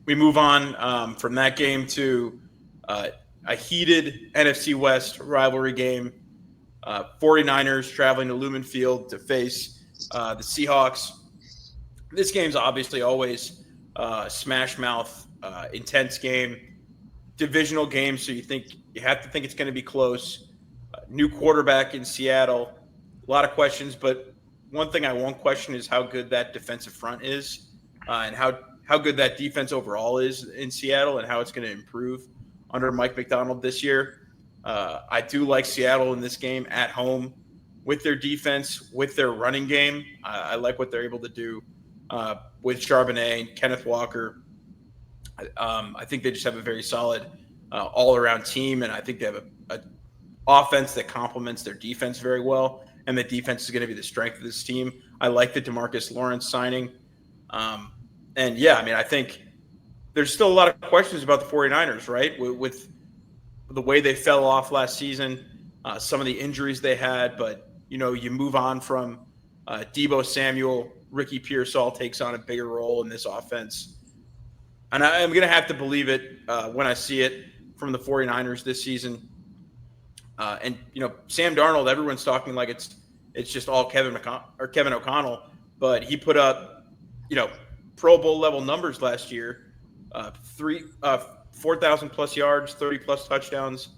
we move on from that game to uh, a heated NFC West rivalry game. 49ers traveling to Lumen Field to face the Seahawks. This game's obviously always smash mouth, intense game, divisional game. So you have to think it's going to be close. New quarterback in Seattle, a lot of questions, but one thing I won't question is how good that defensive front is, and how good that defense overall is in Seattle, and how it's going to improve under Mike McDonald this year. I do like Seattle in this game at home with their defense, with their running game. I like what they're able to do with Charbonnet and Kenneth Walker. I think they just have a very solid all around team, and I think they have a offense that complements their defense very well. And the defense is going to be the strength of this team. I like the DeMarcus Lawrence signing. And yeah, I mean, I think there's still a lot of questions about the 49ers, right? With the way they fell off last season, some of the injuries they had, but you move on from Debo Samuel, Ricky Pearsall takes on a bigger role in this offense. And I'm going to have to believe it when I see it from the 49ers this season. And Sam Darnold, everyone's talking like it's just all Kevin O'Connell, but he put up Pro Bowl level numbers last year, 4,000 plus yards, 30 plus touchdowns.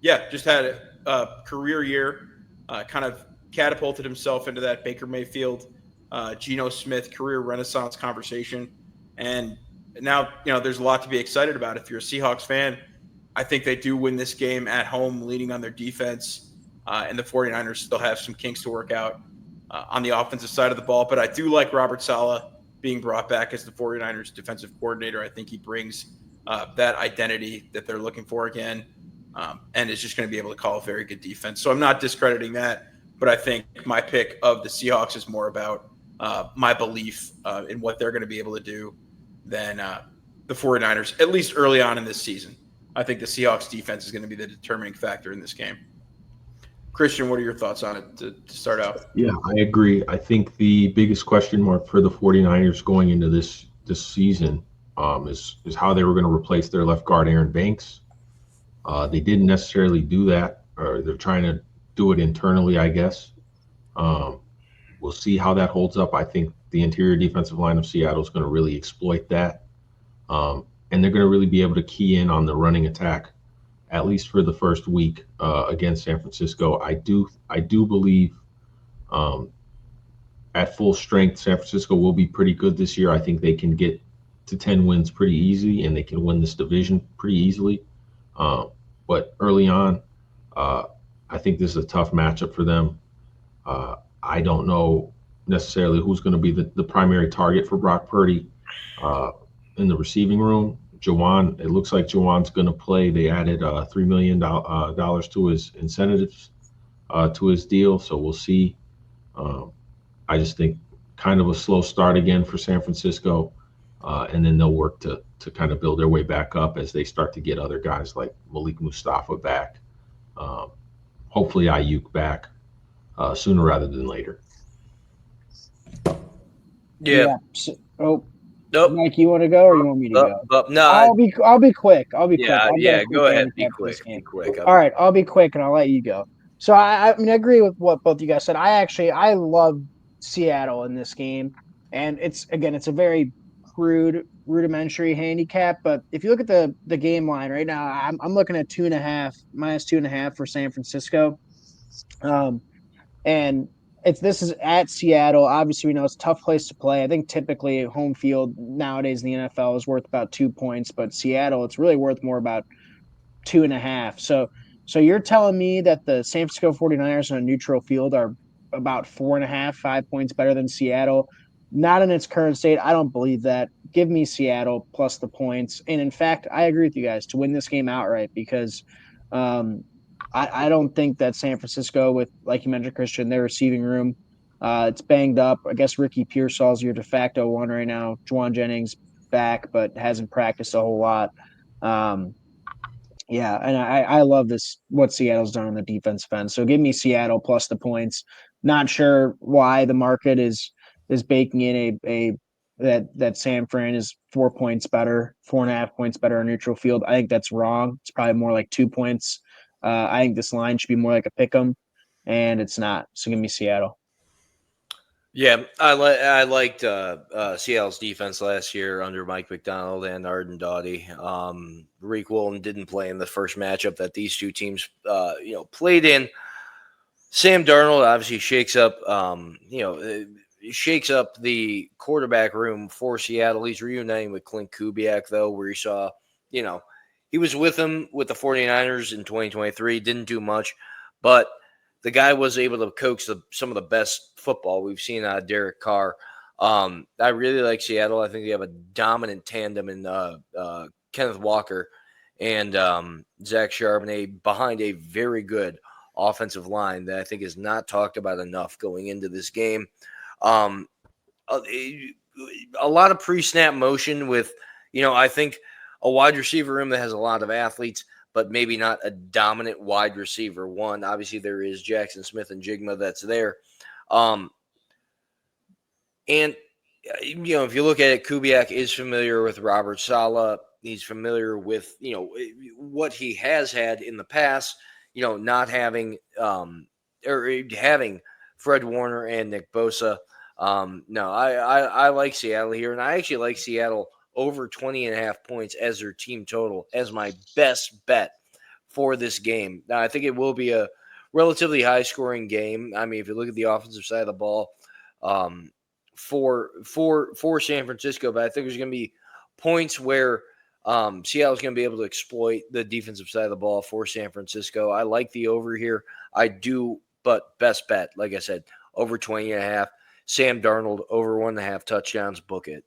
Just had a career year, kind of catapulted himself into that Baker Mayfield, Geno Smith career renaissance conversation. And now, there's a lot to be excited about. If you're a Seahawks fan, I think they do win this game at home, leaning on their defense. And the 49ers still have some kinks to work out on the offensive side of the ball. But I do like Robert Saleh being brought back as the 49ers defensive coordinator. I think he brings that identity that they're looking for again, and is just going to be able to call a very good defense. So I'm not discrediting that, but I think my pick of the Seahawks is more about my belief in what they're going to be able to do than the 49ers, at least early on in this season. I think the Seahawks defense is going to be the determining factor in this game. Christian, what are your thoughts on it to start out? Yeah, I agree. I think the biggest question mark for the 49ers going into this season is how they were going to replace their left guard, Aaron Banks. They didn't necessarily do that, or they're trying to do it internally, I guess. We'll see how that holds up. I think the interior defensive line of Seattle is going to really exploit that. And they're going to really be able to key in on the running attack, at least for the first week against San Francisco. I do believe at full strength, San Francisco will be pretty good this year. I think they can get to 10 wins pretty easy, and they can win this division pretty easily. But early on, I think this is a tough matchup for them. I don't know necessarily who's going to be the primary target for Brock Purdy in the receiving room. Jawan, it looks like Jawan's going to play. They added $3 million to his incentives to his deal, so we'll see. I just think kind of a slow start again for San Francisco, and then they'll work to kind of build their way back up as they start to get other guys like Malik Mustafa back. Hopefully Ayuk back sooner rather than later. Yeah. Nope. Mike, you want to go or you want me to go? No, I'll be quick. Yeah. Go ahead. Be quick. All right, I'll be quick and I'll let you go. So I mean, I agree with what both you guys said. I love Seattle in this game, and it's a very crude, rudimentary handicap. But if you look at the game line right now, I'm looking at -2.5 for San Francisco, and this is at Seattle. Obviously, we know it's a tough place to play. I think typically home field nowadays in the NFL is worth about 2 points, but Seattle, it's really worth more, about 2.5. So you're telling me that the San Francisco 49ers on a neutral field are about 4.5, 5 points better than Seattle? Not in its current state. I don't believe that. Give me Seattle plus the points. And in fact, I agree with you guys to win this game outright, because I don't think that San Francisco, with, like you mentioned, Christian, their receiving room, it's banged up. I guess Ricky Pearsall is your de facto one right now. Juwan Jennings back, but hasn't practiced a whole lot. Yeah, and I love what Seattle's done on the defensive end. So give me Seattle plus the points. Not sure why the market is baking in a that San Fran is 4 points better, 4.5 points better on neutral field. I think that's wrong. It's probably more like 2 points. I think this line should be more like a pick 'em, and it's not. So give me Seattle. Yeah, I liked Seattle's defense last year under Mike McDonald and Arden Doughty. Reek Wilton didn't play in the first matchup that these two teams played in. Sam Darnold obviously shakes up the quarterback room for Seattle. He's reuniting with Clint Kubiak, though, where you saw, he was with him with the 49ers in 2023, didn't do much, but the guy was able to coax some of the best football we've seen out of Derek Carr. I really like Seattle. I think they have a dominant tandem in Kenneth Walker and Zach Charbonnet behind a very good offensive line that I think is not talked about enough going into this game. A lot of pre-snap motion with, I think a wide receiver room that has a lot of athletes, but maybe not a dominant wide receiver one. Obviously, there is Jackson Smith and Jigma that's there. And, if you look at it, Kubiak is familiar with Robert Saleh. He's familiar with, what he has had in the past, not having or having Fred Warner and Nick Bosa. No, I like Seattle here, and I actually like Seattle over 20.5 points as their team total as my best bet for this game. Now, I think it will be a relatively high-scoring game. I mean, if you look at the offensive side of the ball for San Francisco, but I think there's going to be points where Seattle's going to be able to exploit the defensive side of the ball for San Francisco. I like the over here. I do, but best bet, like I said, over 20.5. Sam Darnold over 1.5 touchdowns. Book it.